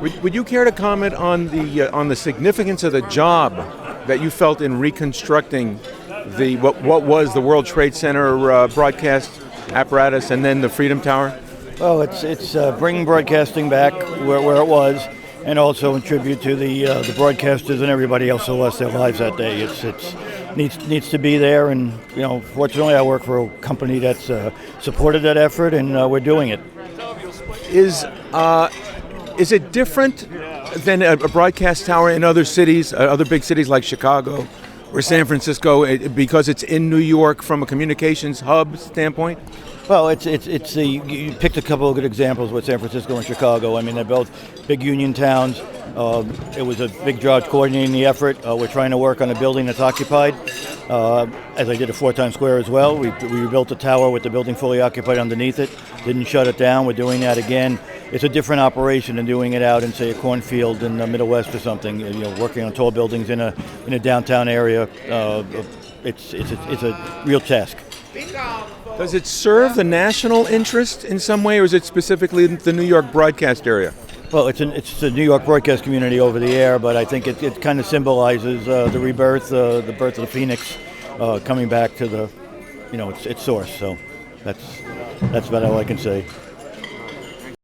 Would you care to comment on the significance of the job that you felt in reconstructing what was the World Trade Center broadcast apparatus and then the Freedom Tower? Well, it's bringing broadcasting back where it was, and also in tribute to the broadcasters and everybody else who lost their lives that day. It's needs to be there, and fortunately, I work for a company that's supported that effort, and we're doing it. Is it different than a broadcast tower in other cities, other big cities like Chicago or San Francisco, because it's in New York from a communications hub standpoint? Well, you picked a couple of good examples with San Francisco and Chicago. I mean, they're both big union towns. It was a big job coordinating the effort. We're trying to work on a building that's occupied, as I did at 4 Times Square as well. We rebuilt the tower with the building fully occupied underneath it. Didn't shut it down. We're doing that again. It's a different operation than doing it out in, say, a cornfield in the Middle West or something. Working on tall buildings in a downtown area. It's a real task. Does it serve the national interest in some way, or is it specifically the New York broadcast area? Well, it's the New York broadcast community over the air, but I think it kind of symbolizes the rebirth, the birth of the phoenix, coming back to its source. So that's about all I can say.